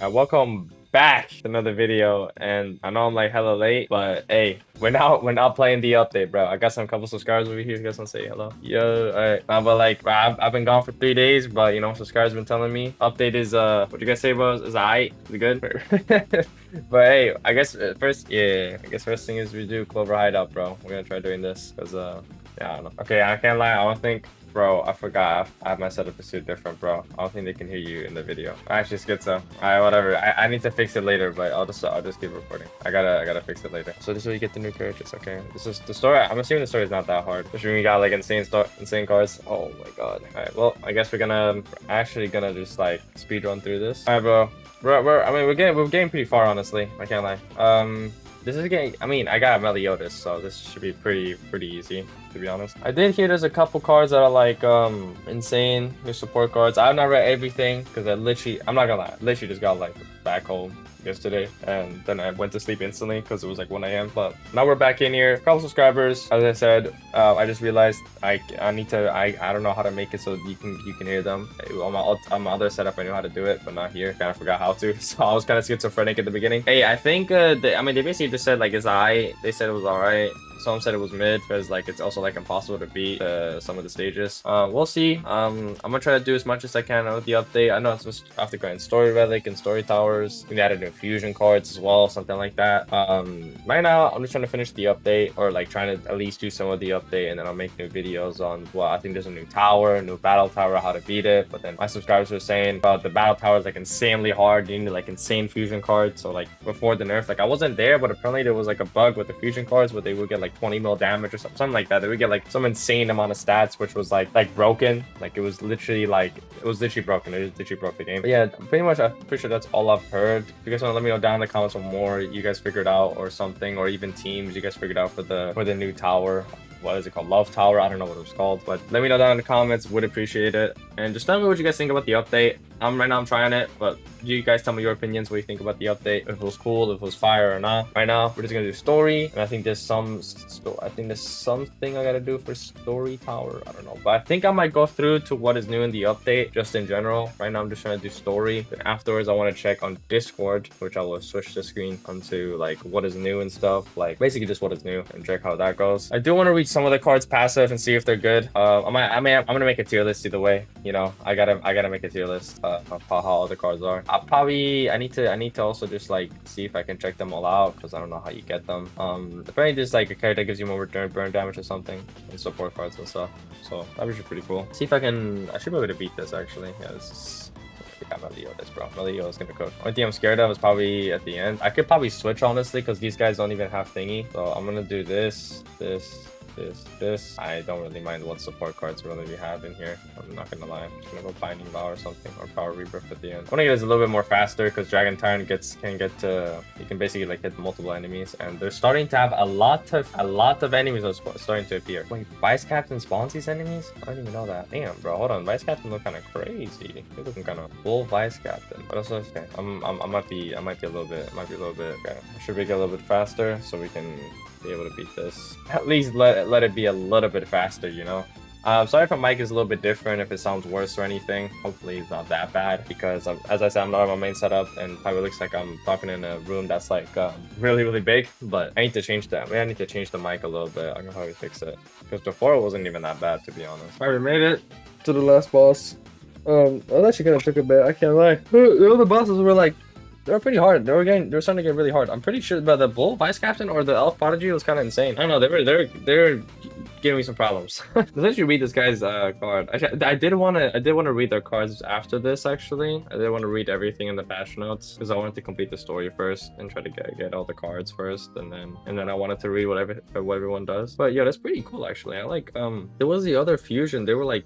Welcome back to another video, and I know I'm like hella late, but hey, we're not playing the update, bro. I got some couple subscribers over here. You guys want to say hello? Yo, all right. Nah, but like, bro, I've been gone for 3 days, but you know, subscribers been telling me update is what you guys say, bro? Is alright? Is it good? But hey, I guess first, yeah, I guess first thing is we do Clover Hideout, bro. We're gonna try doing this because yeah, I don't know. Okay, I can't lie. I don't think. Bro, I forgot. I have my setup pursuit different, bro. I don't think they can hear you in the video. Actually, schizo. Alright, whatever. I need to fix it later, but I'll just keep recording. I gotta fix it later. So this is where you get the new characters. Okay, this is the story. I'm assuming the story is not that hard. Especially when you got like insane cards. Oh my god. Alright, well, I guess we're actually gonna just like speed run through this. Alright, bro. I mean, we're getting pretty far, honestly. I can't lie. This is getting. I mean, I got Meliodas, so this should be pretty easy, to be honest. I did hear there's a couple cards that are like insane new support cards. I've not read everything because I'm not gonna lie, I literally just got like back home yesterday, and then I went to sleep instantly because it was like 1 a.m. But now we're back in here. Couple subscribers. As I said, I just realized I don't know how to make it so you can hear them. On my other setup I knew how to do it, but not here. Kind of forgot how to. So I was kind of schizophrenic at the beginning. Hey, I think I mean, they basically just said like it's alright. They said it was alright. Some said it was mid because like it's also like impossible to beat some of the stages. We'll see. I'm gonna try to do as much as I can with the update. I know it's just after going story relic and story towers. We added new fusion cards as well, something like that. Right now I'm just trying to finish the update, or like trying to at least do some of the update, and then I'll make new videos on, well, I think there's a new tower, a new battle tower, how to beat it. But then my subscribers were saying about the battle tower is like insanely hard. You need like insane fusion cards. So like before the nerf, like I wasn't there, but apparently there was like a bug with the fusion cards where they would get like 20 mil damage or something like that. They would get like some insane amount of stats, which was like broken. Like it was literally broken. It literally broke the game. But yeah, pretty much I'm pretty sure that's all I've heard. If you guys want to let me know down in the comments what more you guys figured out, or something, or even teams you guys figured out for the new tower. What is it called? Love Tower? I don't know what it was called, but let me know down in the comments. Would appreciate it. And just tell me what you guys think about the update. Right now I'm trying it, but you guys tell me your opinions, what you think about the update, if it was cool, if it was fire or not. Right now we're just gonna do story, and I think there's something I gotta do for story tower. I don't know, but I think I might go through to what is new in the update just in general. Right now I'm just trying to do story, then afterwards I want to check on Discord, which I will switch the screen onto like what is new and stuff, like basically just what is new, and check how that goes. I do want to read some of the cards passive and see if they're good. I'm gonna make a tier list either way. You know, I gotta make a tier list of how all the cards are. I need to also just like see if I can check them all out, because I don't know how you get them. Apparently there's like a character that gives you more return burn damage or something, and support cards and stuff. So that was pretty cool. See if I should be able to beat this actually. Yeah, this is. I got Meliodas, bro. Meliodas is gonna cook. Only thing I'm scared of is probably at the end. I could probably switch honestly, because these guys don't even have thingy. So I'm gonna do this. I don't really mind what support cards really we have in here. I'm not gonna lie. I'm just gonna go Binding Vow or something, or Power Rebirth at the end. I wanna get this a little bit more faster, because Dragon Tyrant you can basically like hit multiple enemies, and they're starting to have a lot of enemies are starting to appear. Wait, Vice Captain spawns these enemies? I didn't even know that. Damn, bro, hold on. Vice Captain look kind of crazy. He's looking kind of full Vice Captain. But also, okay, I might be a little bit. Okay, I should make it a little bit faster so we can be able to beat this. At least let it be a little bit faster, you know. Sorry if my mic is a little bit different, if it sounds worse or anything. Hopefully it's not that bad, because as I said, I'm not on my main setup, and probably looks like I'm talking in a room that's like really big. But I need to change that. Maybe I need to change the mic a little bit. I can probably fix it, because before it wasn't even that bad, to be honest. Alright, we made it to the last boss. That actually kind of took a bit, I can't lie. The other bosses were like, they were pretty hard. They were starting to get really hard. I'm pretty sure, but the Bull Vice Captain or the Elf Prodigy was kind of insane. I don't know. They were giving me some problems. Let's actually read this guy's card. Actually, I did want to read their cards after this. Actually, I did want to read everything in the patch notes, because I wanted to complete the story first and try to get all the cards first, and then I wanted to read what everyone does. But yeah, that's pretty cool actually. I like there was the other fusion. They were like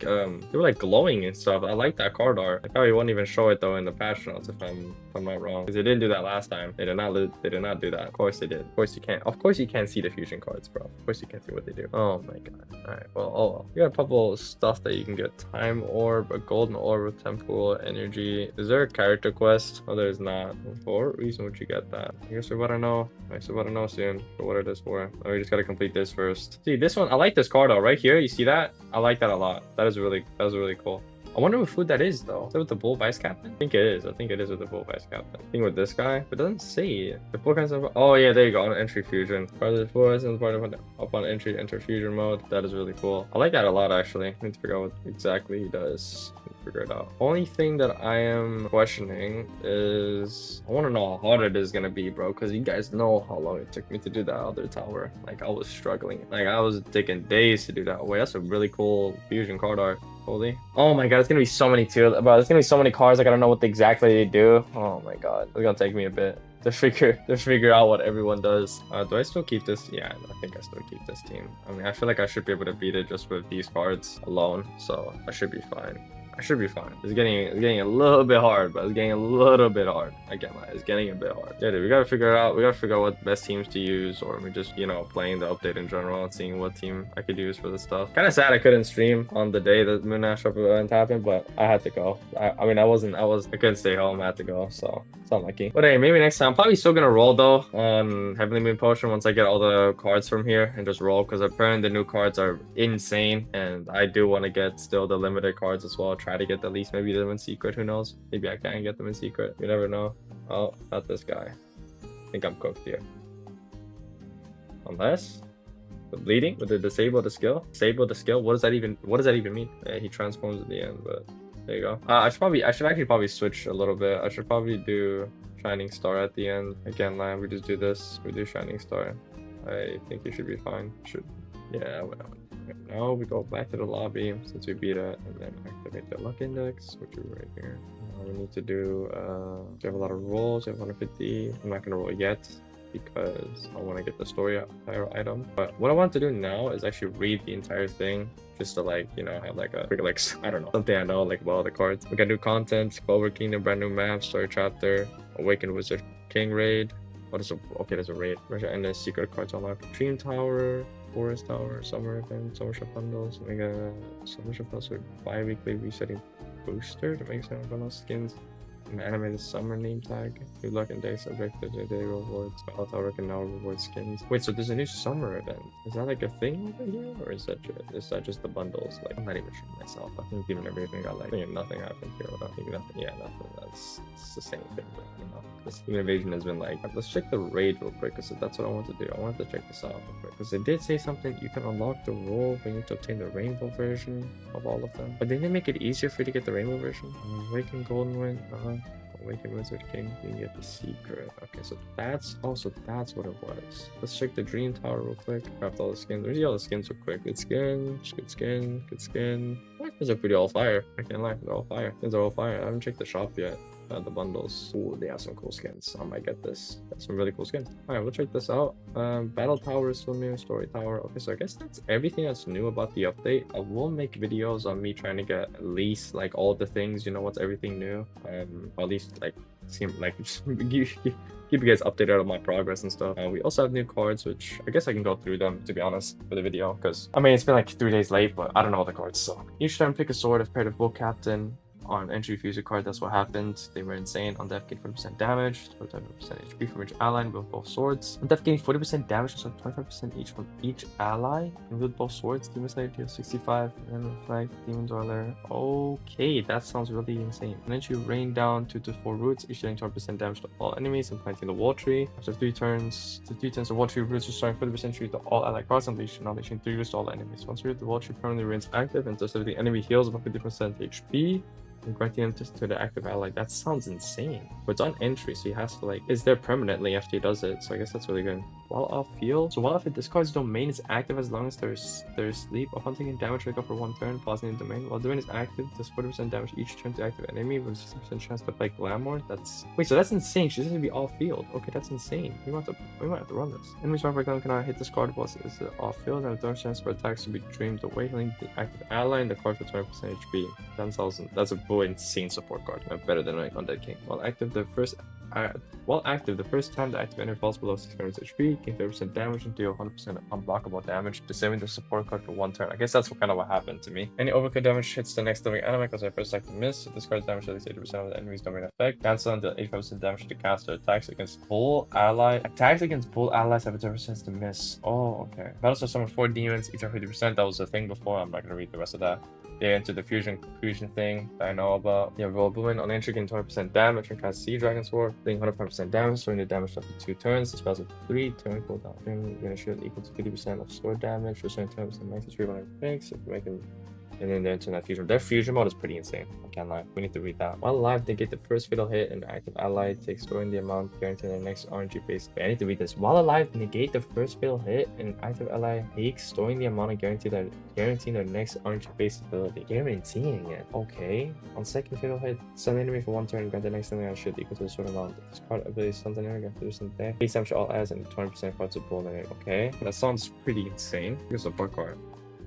glowing and stuff. I like that card art. I probably won't even show it though in the patch notes if I'm not wrong, because they didn't do that last time. They did not do that. Of course they did. Of course you can't see the fusion cards, bro. Of course you can't see what they do. Oh my god. Alright, well, you got a couple stuff that you can get. Time orb, a golden orb with temporal energy. Is there a character quest? Oh, there's not. For what reason would you get that? I guess we're about to know. Soon for what it is for. Oh, we just gotta complete this first. See, this one, I like this card though, right here. You see that? I like that a lot. That was really cool. I wonder what food that is though. Is it with the bull vice captain? I think it is. I think it is with the bull vice captain. I think with this guy, but it doesn't say the full kinds of. Oh yeah, there you go. On entry fusion. Part of the force and part of up on entry enter fusion mode. That is really cool. I like that a lot actually. I need to figure out what exactly he does. Figure it out. Only thing that I am questioning is I want to know how hard it is gonna be, bro, because you guys know how long it took me to do that other tower. Like I was struggling. Like I was taking days to do that. Wait, that's a really cool fusion card art. Holy. Oh my god, it's gonna be so many too, bro. There's gonna be so many cards. Like I don't know what exactly they do. Oh my god, it's gonna take me a bit to figure out what everyone does. Do I still keep this? Yeah, I think I still keep this team. I mean, I feel like I should be able to beat it just with these cards alone, so I should be fine. I should be fine. It's getting a little bit hard, but it's getting a little bit hard. I can't lie. It's getting a bit hard. Yeah, dude, we gotta figure it out. We gotta figure out what best teams to use, or we just, you know, playing the update in general and seeing what team I could use for this stuff. Kind of sad I couldn't stream on the day that Moon Ash event happened, but I had to go. I mean, I couldn't stay home. I had to go, so it's unlucky. But hey, maybe next time. I'm probably still gonna roll though on Heavenly Moon Potion once I get all the cards from here and just roll, because apparently the new cards are insane, and I do want to get still the limited cards as well. Try to get at least maybe them in secret. Who knows? Maybe I can get them in secret. You never know. Oh, not this guy. I think I'm cooked here. Unless the bleeding with the disable the skill. Disable the skill. What does that even mean? Yeah, he transforms at the end, but there you go. I should actually probably switch a little bit. I should probably do Shining Star at the end. Again, line, we just do this. We do Shining Star. I think you should be fine. Yeah, whatever. Now we go back to the lobby since we beat it, and then activate the luck index, which is right here. We need to do, we have a lot of rolls. We have 150. I'm not gonna roll yet because I want to get the story item. But what I want to do now is actually read the entire thing, just to like, you know, have like a quick, like, I don't know, something I know like about all the cards. We got new content, Clover Kingdom, brand new map, story chapter, Awakened Wizard King raid. What is okay, there's a raid, and then secret cards unlocked. Dream Tower, Forest Tower, Summer Event, Summership Bundles, Mega Summership Bundles with bi-weekly resetting booster to make some bonus skins. An animated summer name tag. Good luck and day subject to the day rewards. Battle Tower can now reward skins. Wait, so there's a new summer event. Is that like a thing over here? Or is that just the bundles? Like, I'm not even sure myself. I think even everything got like, I think nothing happened here. I think nothing. Yeah, nothing. It's the same thing, but you know. This invasion has been like, let's check the raid real quick, because that's what I want to do. I want to check this out real quick, because it did say something. You can unlock the role, but you need to obtain the rainbow version of all of them. But didn't it make it easier for you to get the rainbow version? Awaken Golden Wind, Awaken Wizard King, you can get the secret. Okay, so that's what it was. Let's check the Dream Tower real quick. Craft all the skins. Let's see all the skins real quick. Good skin, good skin, good skin. These are pretty all fire. I can't lie, they're all fire. These are all fire. I haven't checked the shop yet. The bundles. Ooh, they have some cool skins. I might get this. That's some really cool skins. All right, we'll check this out. Battle Tower is still new. Story Tower. Okay, so I guess that's everything that's new about the update. I will make videos on me trying to get at least like all the things, you know, what's everything new. Or at least like seem like just keep you guys updated on my progress and stuff. We also have new cards, which I guess I can go through them, to be honest, for the video, because I mean it's been like 3 days late, but I don't know all the cards. So each time pick a sword if paired with Bull Captain. On entry fuser card, that's what happened. They were insane. On death, gain 40% damage, 25% HP from each ally with both swords. On death, gain 40% damage, so 25% each from each ally. And with both swords, Demon Slayer deals 65, and then Flag, Demon Dweller. Okay, that sounds really insane. And then you rain down 2 to 4 roots, each dealing 20% damage to all enemies and planting the wall tree. After 3 turns, the wall tree roots restoring 40% tree to all ally cards, unleashing 3 roots to all enemies. Once the wall tree permanently remains active, and so the enemy heals about 50% HP. And granting him to the active ally. That sounds insane. But it's on entry, so he has to like, is there permanently after he does it. So I guess that's really good. While off field, so while if it discards domain is active as long as there's sleep. Upon taking damage, wake up for 1 turn, pausing the domain. While domain is active, does 40% damage each turn to active enemy with 60% chance to play Glamour. That's wait, so that's insane. She doesn't be off field. Okay, that's insane. We might have to run this. Enemies marked by cannot hit this card while it's off field, and the chance for attacks to be dreamed away, healing the active ally and the card for 20% HP. 10,000. That's a insane support card. Better than my Undead King. While active, the first time the active enemy falls below 600 HP, gain 30% damage and deal 100% unblockable damage, disabling the support card for 1 turn. I guess that's what happened to me. Any overkill damage hits the next living enemy because I first attack to miss. This card's damage at least 80% of the enemy's domain effect. Cancel until 85% damage to caster. Attacks against bull allies have a 10% to miss. Oh, okay. Battles are summoned 4 demons, each are 50%. That was a thing before. I'm not gonna read the rest of that. get into the fusion thing that I know about. Yeah, roll booming on entry, gain 20% damage and cast Sea Dragon Sword, dealing 105% damage, storing the damage after 2 turns. The spells of 3 turn cooldown. You're gonna shield equal to 50% of sword damage, restoring 10% max HP when it thinks. If you make him. And then into that fusion. Their fusion mode is pretty insane. I can't lie. We need to read that. While alive, they get the first fatal hit and active ally takes storing the amount guaranteed in the next RNG phase. Wait, I need to read this. While alive, negate the first fatal hit and active ally takes storing the amount guaranteeing their next RNG phase ability. Guaranteeing it. Okay. On second fatal hit, stun the enemy for 1 turn, grant the next enemy shield equal to a certain amount. This card ability stuns an enemy, grant 30% death. Base damage to all allies and 20% cards of bull in it. Okay. That sounds pretty insane. Here's a support card.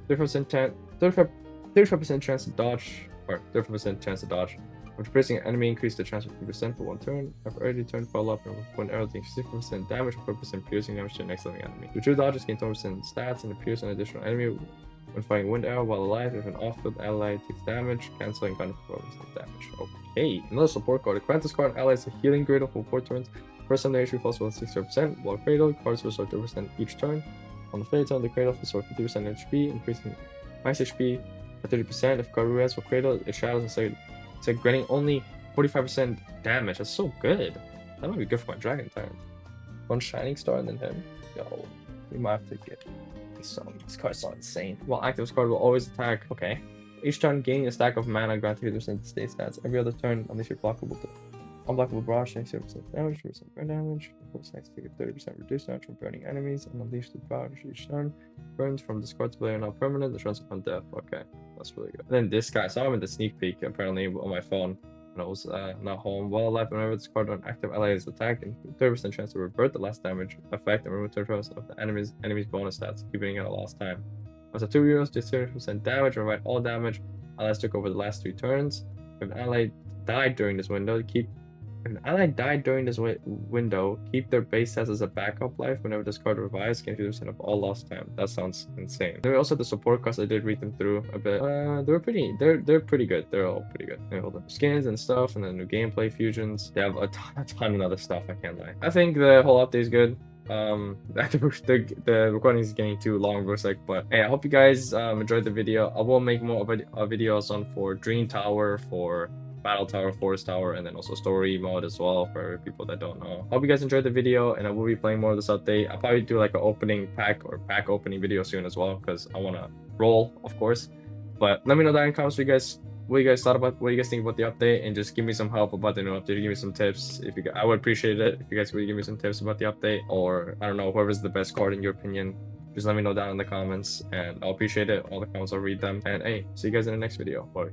35% chance to dodge, or 35% chance to dodge. After pressing an enemy, increase the chance of 50% for 1 turn. After early turn, follow up and one arrow takes 60% damage or 4% piercing damage to the next living enemy. The true dodges gain 20% stats and appears an additional enemy when fighting wind arrow while alive. If an off-field ally takes damage, canceling kind of 4% damage. Okay, another support card. Grant this card allies a healing gradle for 4 turns. First time the HP falls within 60%, while cradle cards restore 30% each turn. On the fifth turn, the cradle restores 50% HP, increasing max HP. 30%. If card rests for cradle, it shadows instead. It's like granting only 45% damage. That's so good. That might be good for my dragon tyrant. One shining star and then him. Yo, we might have to get these cards are insane. While active, this card will always attack. Okay. Each turn, gaining a stack of mana granting 50% state stats. Every other turn, unless you're blockable. Unblockable barrage takes 0% damage, 2% burn damage. Force next take a 30% reduced damage from burning enemies, and unleash the barrage each turn. Burns from discard to player not permanent, the chance upon death. Okay, that's really good. And then this guy, I saw him in the sneak peek apparently on my phone when I was not home. While alive, whenever this card on active ally is attacked, and 30% chance to revert the last damage effect and remove 30% of the enemy's bonus stats, keeping it at a lost time. After 2 heroes, do 30% damage, and write all damage allies took over the last 3 turns. If an ally died during this window, if an ally died during this window, keep their base stats as a backup life whenever this card revives, gain 50% of all lost time. That sounds insane. There were also the support cards. I did read them through a bit. They're pretty good. They're all pretty good. Hold on. Skins and stuff, and then new gameplay fusions. They have a ton of other stuff. I can't lie. I think the whole update is good. The recording is getting too long, but hey, I hope you guys enjoyed the video. I will make more videos on for Dream Tower, for Battle Tower, Forest Tower, and then also story mode as well for people that don't know. Hope you guys enjoyed the video, and I will be playing more of this update. I'll probably do like an opening pack or pack opening video soon as well, because I want to roll, of course. But let me know down in the comments what you guys thought about, what you guys think about the update, and just give me some help about the new update. Give me some tips. I would appreciate it if you guys would give me some tips about the update, or I don't know, whoever's the best card in your opinion. Just let me know down in the comments, and I'll appreciate it. All the comments, I'll read them. And hey, see you guys in the next video. Bye.